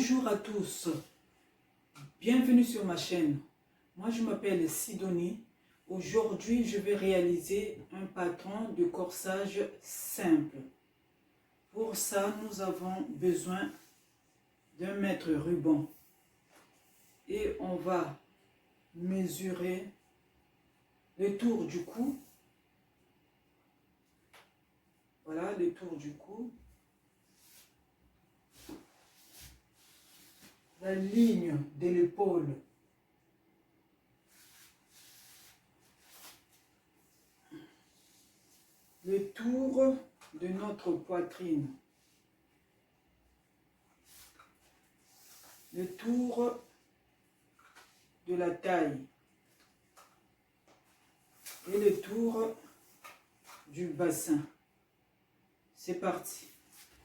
Bonjour à tous, bienvenue sur ma chaîne. Moi je m'appelle Sidonie. Aujourd'hui je vais réaliser un patron de corsage simple. Pour ça nous avons besoin d'un mètre ruban et on va mesurer le tour du cou. Voilà le tour du cou. La ligne de l'épaule, le tour de notre poitrine, le tour de la taille et le tour du bassin. C'est parti.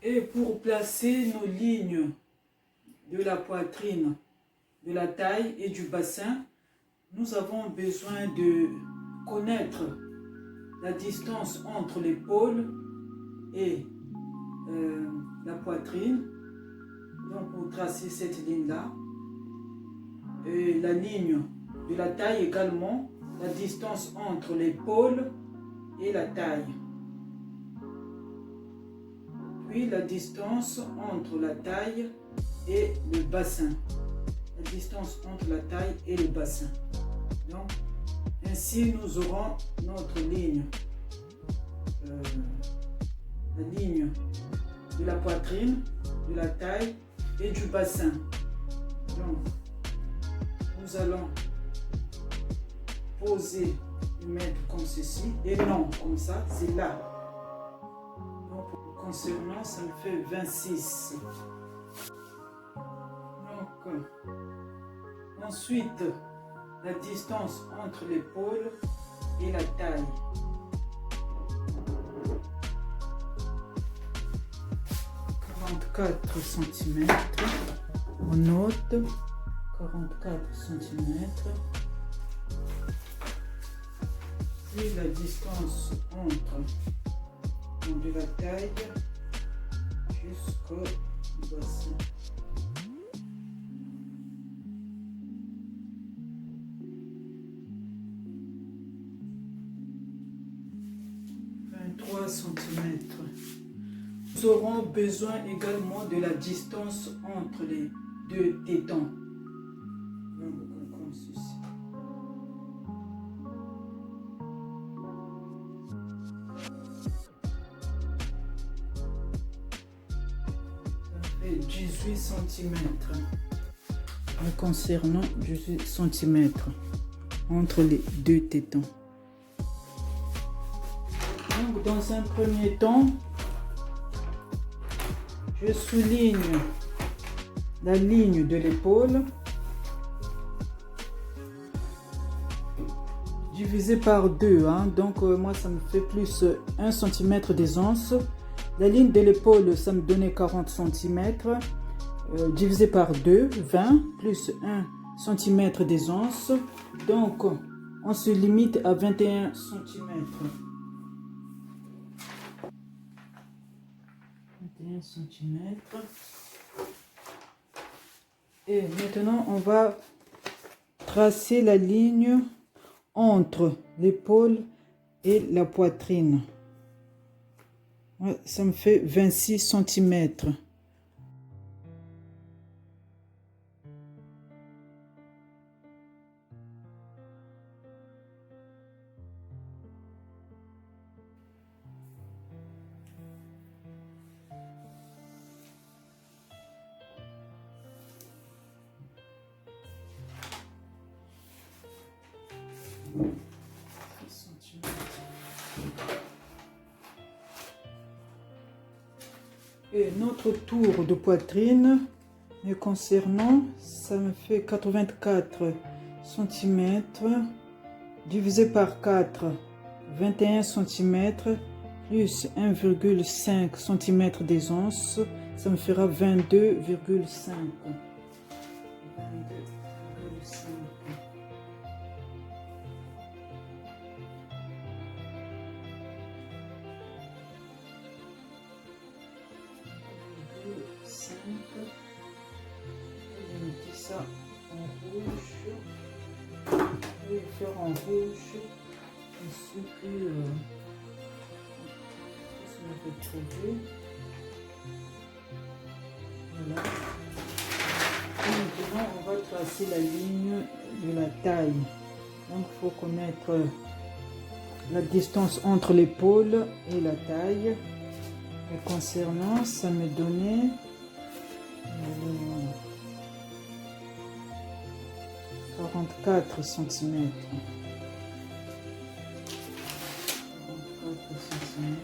Et pour placer nos lignes de la poitrine, de la taille et du bassin, nous avons besoin de connaître la distance entre l'épaule et la poitrine. Donc pour tracer cette ligne-là, et la ligne de la taille également, la distance entre l'épaule et la taille. Puis la distance entre la taille et le bassin. La distance entre la taille et le bassin. Donc, ainsi nous aurons notre ligne. La ligne de la poitrine, de la taille et du bassin. Donc, nous allons poser et mettre comme ceci. Et non, comme ça, c'est là. Donc, concernant, ça me fait 26. Donc, ensuite, la distance entre l'épaule et la taille. cm. On note 44 cm. Puis la distance entre de la taille jusqu'au bassin. 23 cm. Nous aurons besoin également de la distance entre les deux tétons. Donc, comme ceci. Ça fait 18 cm. Concernant 18 cm entre les deux tétons. Donc, dans un premier temps, je souligne la ligne de l'épaule divisé par 2. Donc, moi, ça me fait plus 1 cm d'aisance. La ligne de l'épaule, ça me donnait 40 cm. Divisé par 2, 20, plus 1 cm d'aisance. Donc, on se limite à 21 cm. 21 cm. Et maintenant, on va tracer la ligne entre l'épaule et la poitrine. Ça me fait 26 cm. Et notre tour de poitrine me concernant, ça me fait 84 cm divisé par 4, 21 cm plus 1,5 cm d'aisance, ça me fera 22,5. faire en rouge. Ainsi que ça me fait trouver. Voilà. Et maintenant, on va tracer la ligne de la taille. Donc, il faut connaître la distance entre l'épaule et la taille. Et concernant, ça me donnait 44 cm. 44 cm.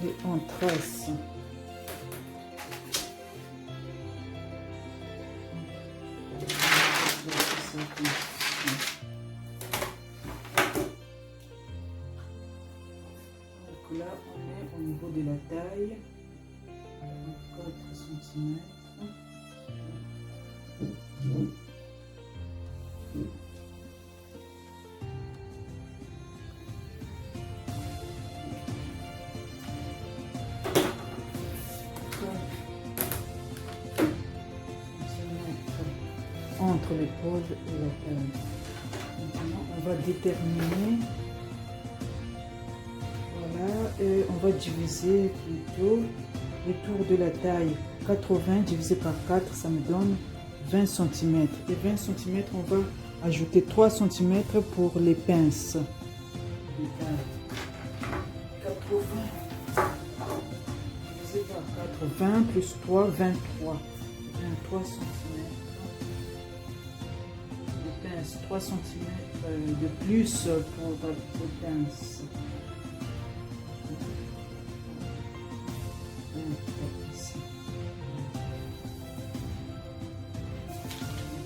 Et on trace. Donc là, on est au niveau de la taille. 4 cm. Entre l'épaule et la taille. Maintenant, on va déterminer. Voilà, et on va diviser plutôt le tour de la taille. 80 divisé par 4, ça me donne 20 cm. Et 20 cm, on va ajouter 3 cm pour les pinces. 80 divisé par 4, 20 plus 3, 23. 23 cm. 3 cm de plus pour les pinces.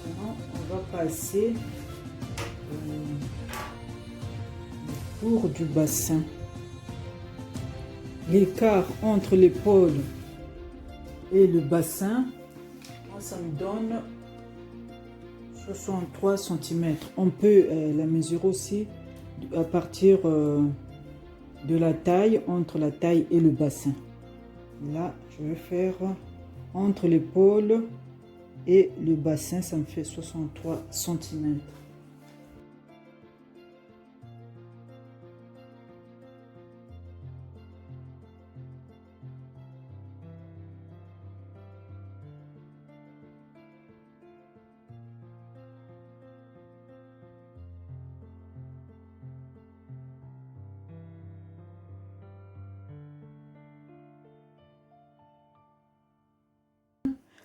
Maintenant, on va passer le tour du bassin. L'écart entre l'épaule et le bassin, moi, ça me donne 63 cm. On peut la mesurer aussi à partir de la taille, entre la taille et le bassin. Là, je vais faire entre l'épaule et le bassin, ça me fait 63 cm.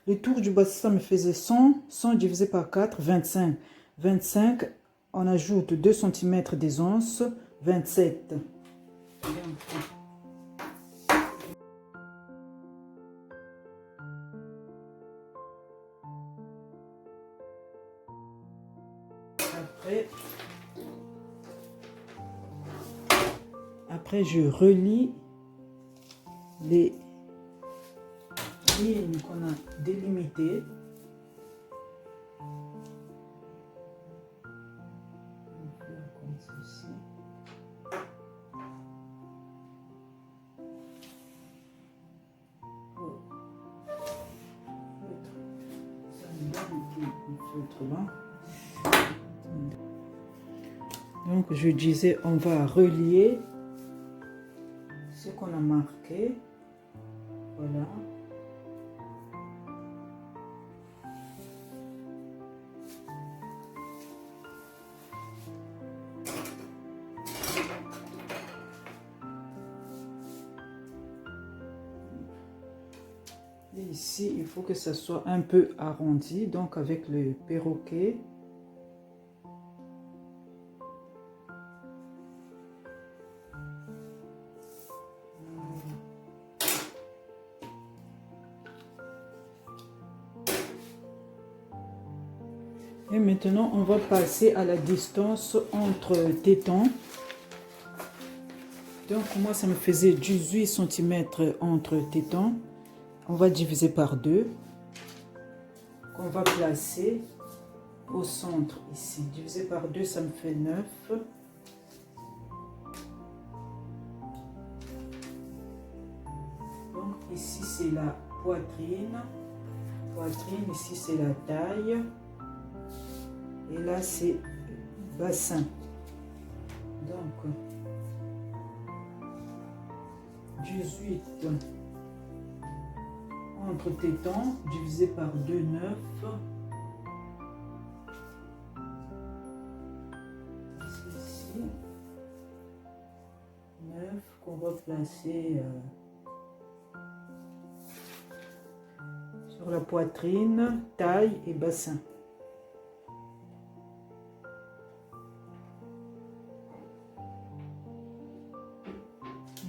Le tour du bassin me faisait 100. 100 divisé par 4, 25. 25, on ajoute 2 cm des onces, 27. Après, je relie les lignes qu'on a délimitées. Comme ceci. Donc je disais, on va relier ce qu'on a marqué. Voilà. Et ici, il faut que ça soit un peu arrondi, donc avec le perroquet. Et maintenant, on va passer à la distance entre tétons. Donc, moi, ça me faisait 18 cm entre tétons. On va diviser par 2. On va placer au centre ici. Divisé par 2, ça me fait 9. Donc, ici, c'est la poitrine. Ici, c'est la taille. Et là, c'est bassin. Donc, 18 entre tétons, divisé par 2, 9. Ici, 9 qu'on va placer sur la poitrine, taille et bassin.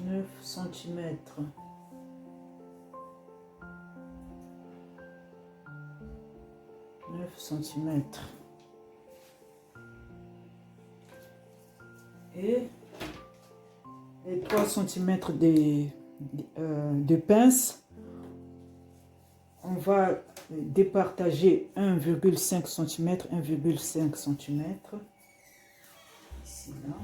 9 cm. 9 cm. Et 3 cm de pince. On va départager 1,5 cm, 1,5 cm. Ici, là.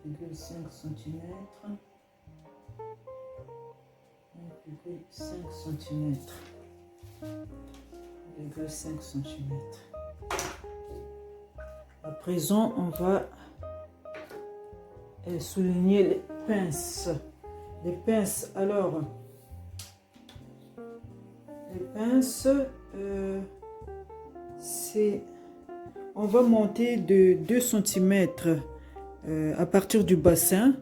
1,5 cm, 1,5 cm, 1,5 cm. À présent, on va souligner les pinces. Les pinces, alors, les pinces, c'est... On va monter de 2 cm à partir du bassin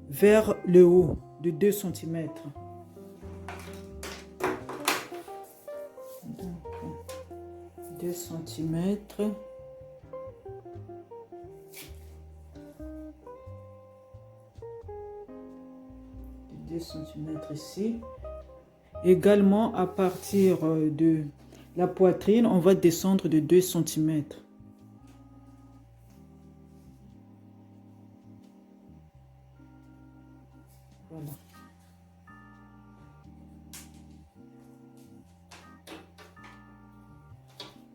vers le haut de 2 cm. Donc, 2 cm. 2 cm ici. Également, à partir de la poitrine, on va descendre de 2 cm. Voilà.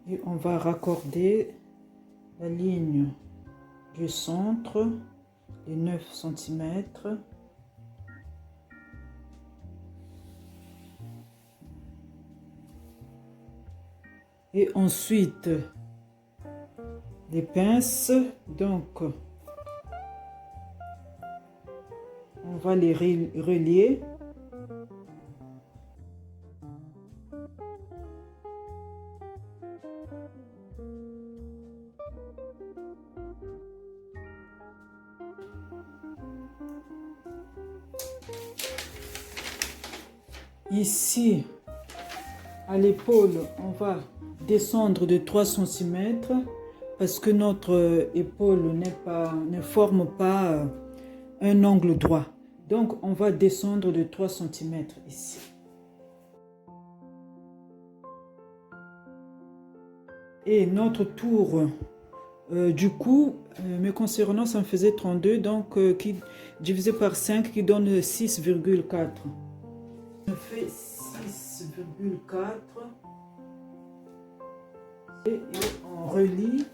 Et on va raccorder la ligne du centre, les 9 cm. Et ensuite, les pinces, donc, on va les relier. Ici, à l'épaule, on va descendre de 3 cm parce que notre épaule ne forme pas un angle droit. Donc, on va descendre de 3 cm ici. Et notre tour du cou, me concernant, ça me faisait 32, donc qui divisé par 5 qui donne 6,4. Ça fait 6,4. Et on relie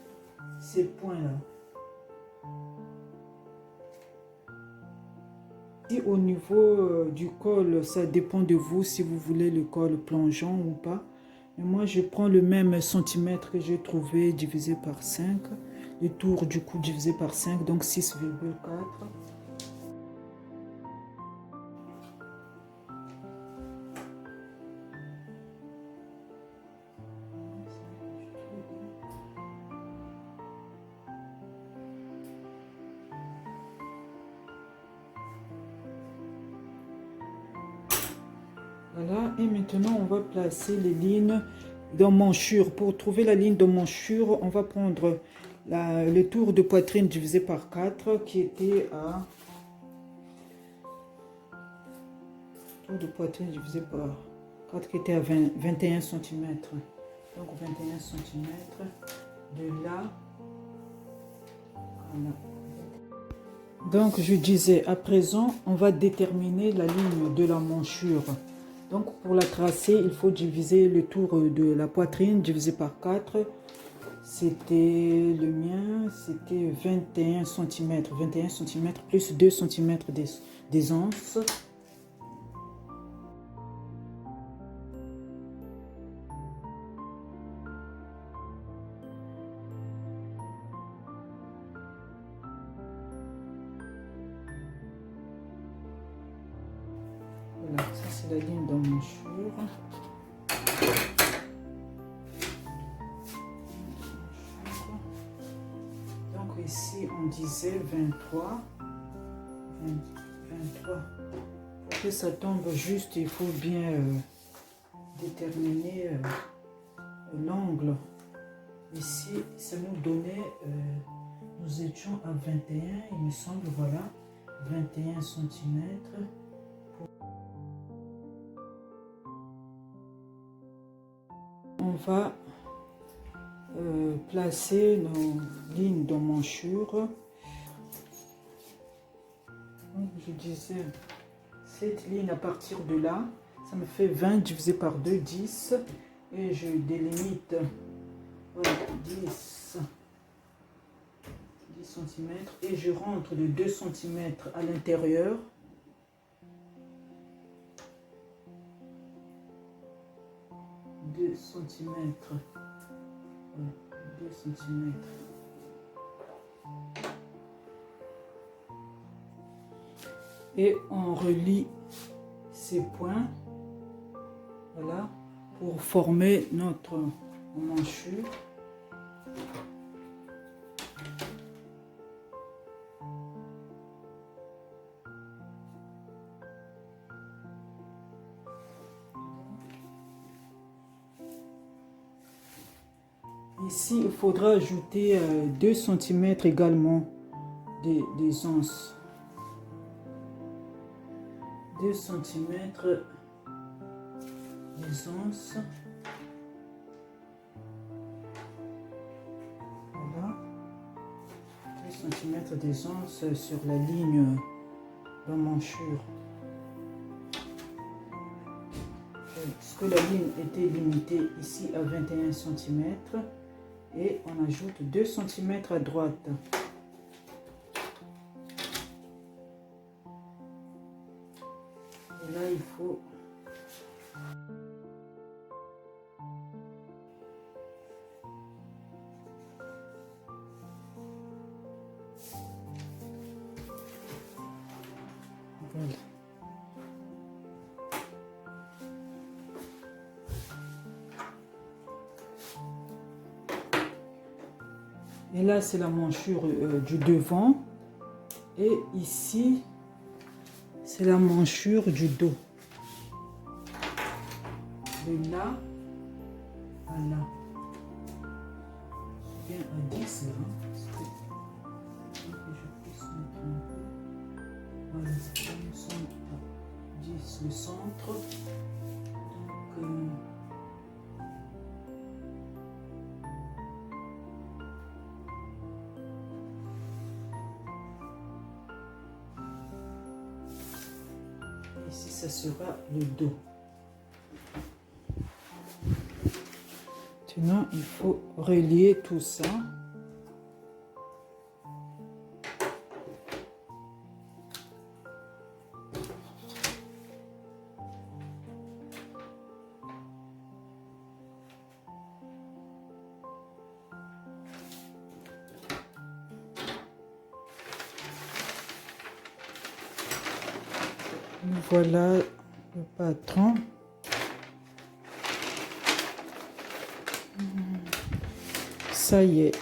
ces points-là. Si au niveau du col, ça dépend de vous si vous voulez le col plongeant ou pas. Mais moi, je prends le même centimètre que j'ai trouvé divisé par 5. Le tour du cou divisé par 5, donc 6,4. Voilà, et maintenant on va placer les lignes d'emmanchure. Pour trouver la ligne d'emmanchure, on va prendre le tour de poitrine divisé par 4 qui était à... Tour de poitrine divisé par 4 qui était à 21 cm. Donc 21 cm de là à là. Donc je disais, à présent, on va déterminer la ligne de la manchure. Donc pour la tracer, il faut diviser le tour de la poitrine divisé par 4. C'était le mien, c'était 21 cm. 21 cm plus 2 cm d'aisance. Voilà, ça c'est la ligne de manchure. Donc ici on disait 23. 23. Pour que ça tombe juste, il faut bien déterminer l'angle. Ici, ça nous donnait, nous étions à 21, il me semble, voilà, 21 cm. On va placer nos lignes de manchure. Donc, je disais, cette ligne à partir de là, ça me fait 20 divisé par 2, 10. Et je délimite, voilà, 10 cm. Et je rentre de 2 cm à l'intérieur. Centimètres, 2 cm. Et on relie ces points, voilà, pour former notre manchure. Ici, il faudra ajouter 2 cm également d'aisance. 2 cm d'aisance. Voilà. 2 cm d'aisance sur la ligne de manchure. Parce que la ligne était limitée ici à 21 cm. Et on ajoute 2 cm à droite. Et là, il faut... Voilà. Et là, c'est la manchure du devant. Et ici, c'est la manchure du dos. De là à là. Bien à 10 là. Que je puisse mettre un peu. Voilà, nous sommes à 10 le centre. Donc, ici, ça sera le dos. Maintenant, il faut relier tout ça. Voilà le patron. Ça y est.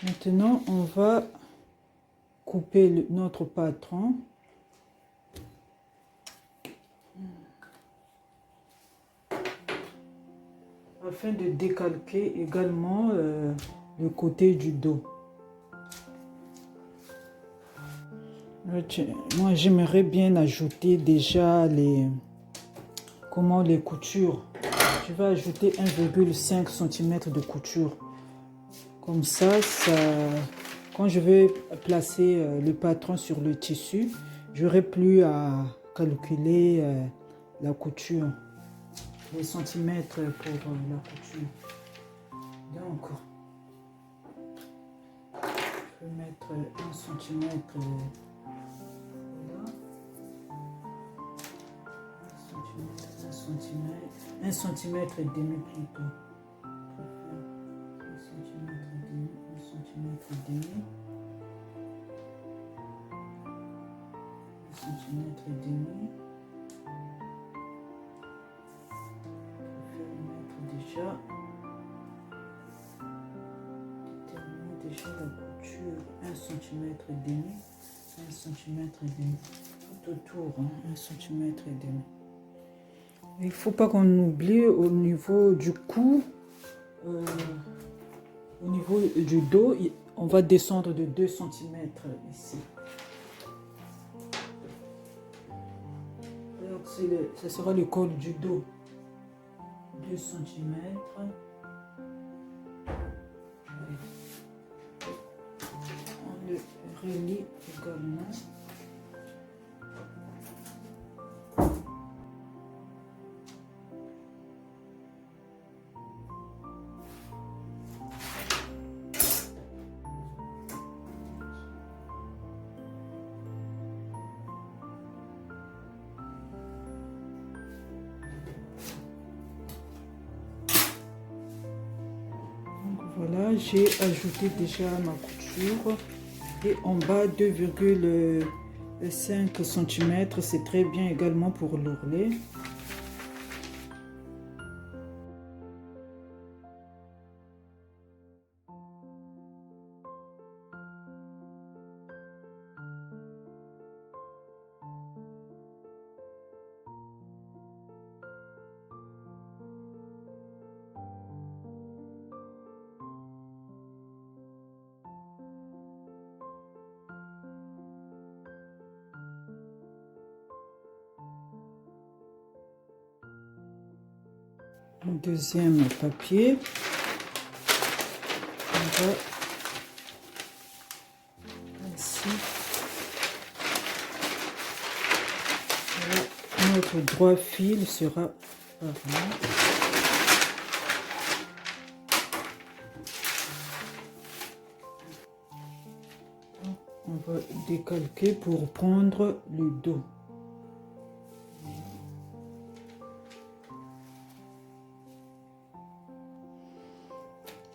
Maintenant, on va couper notre patron. Afin de décalquer également le côté du dos. Moi, j'aimerais bien ajouter déjà les coutures. Je vais ajouter 1,5 cm de couture. Comme ça, quand je vais placer le patron sur le tissu, j'aurai plus à calculer la couture, les centimètres pour la couture. Donc, je vais mettre 1 centimètre. Voilà. 1 centimètre et demi plutôt. 1 centimètre et demi, 1 centimètre et demi. 1 centimètre et demi. Je vais mettre déjà. Déterminer déjà la couture. 1 centimètre et demi. 1 centimètre et demi. Tout autour, 1 centimètre et demi. Il ne faut pas qu'on oublie au niveau du cou, au niveau du dos, on va descendre de 2 cm ici. Alors, ça sera le col du dos. 2 cm. On le relie également. Voilà, j'ai ajouté déjà ma couture et en bas 2,5 cm, c'est très bien également pour l'ourlet. Un deuxième papier. On va ainsi. Voilà, notre droit fil sera par là. On va décalquer pour prendre le dos.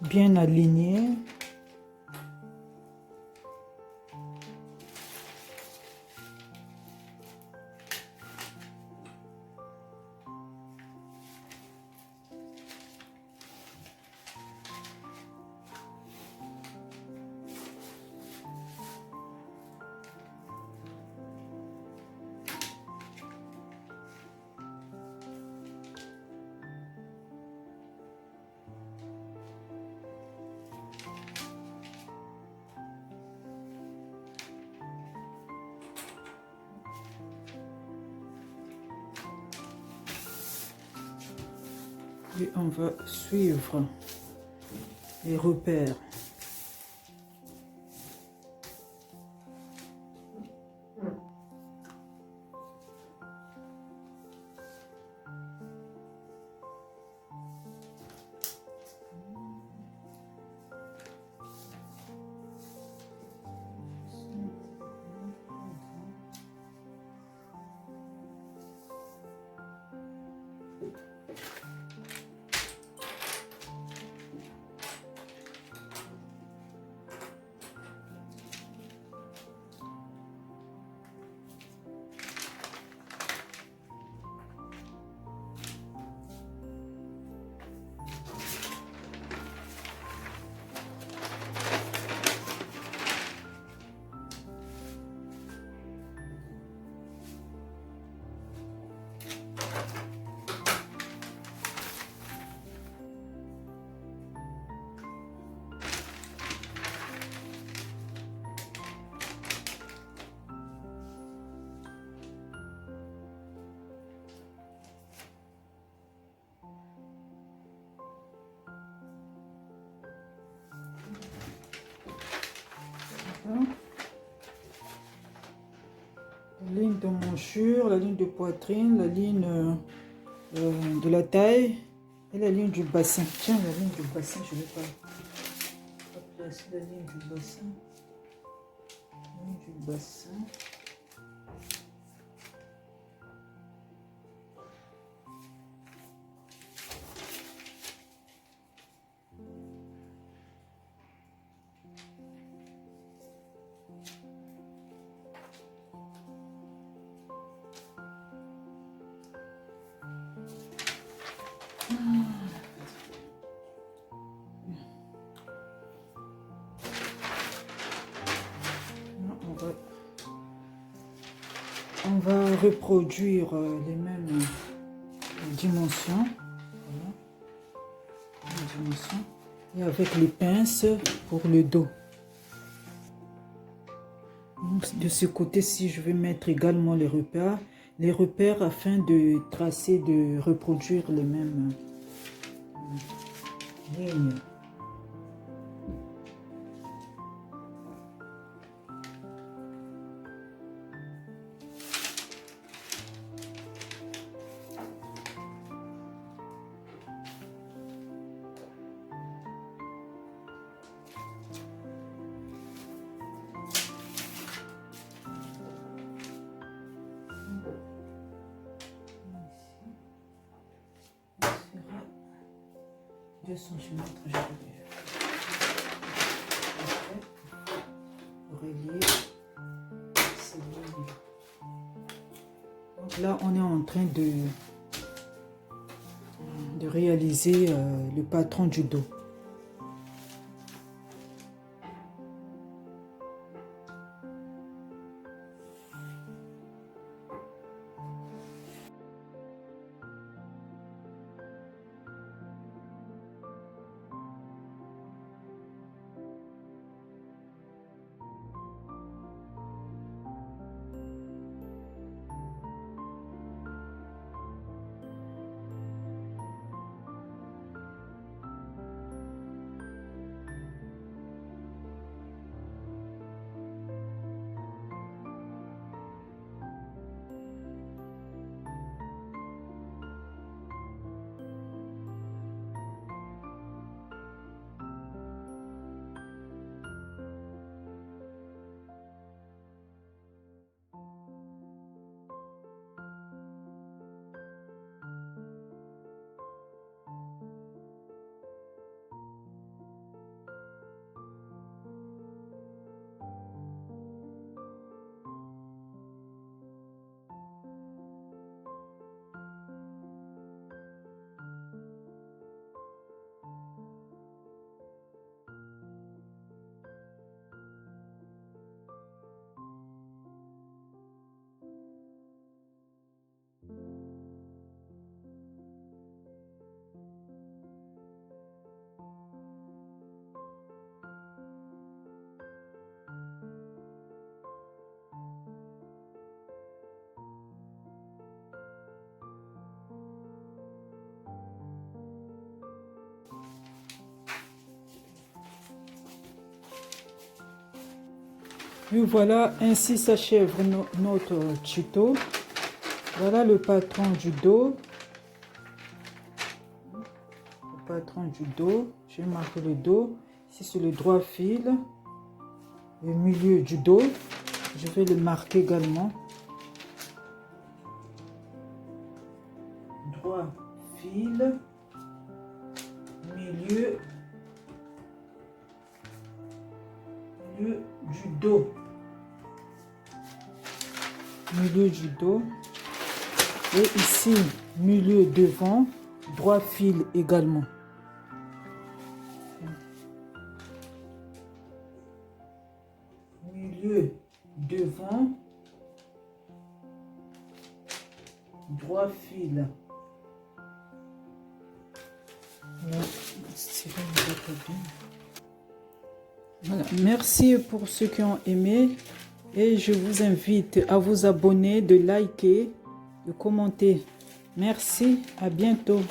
Bien aligné. Et on va suivre les repères. ligne de manchure, la ligne de poitrine, la ligne de la taille et la ligne du bassin. Tiens, la ligne du bassin, je ne vais pas placer la ligne du bassin. La ligne du bassin. On va reproduire les mêmes dimensions. Voilà. Les dimensions. Et avec les pinces pour le dos. Donc, de ce côté-ci, je vais mettre également les repères afin de tracer, de reproduire les mêmes lignes. Deux centimètres, je vais relier ces lignes. Donc là, on est en train de réaliser le patron du dos. Et voilà, ainsi s'achève notre tuto. Voilà le patron du dos. Le patron du dos. Je vais marquer le dos. Ici, c'est le droit fil. Le milieu du dos. Je vais le marquer également. Droit fil. Milieu du dos. Milieu du dos. Et ici, milieu devant, droit fil également. Milieu devant, droit fil. Voilà. Merci pour ceux qui ont aimé et je vous invite à vous abonner, de liker, de commenter. Merci, à bientôt.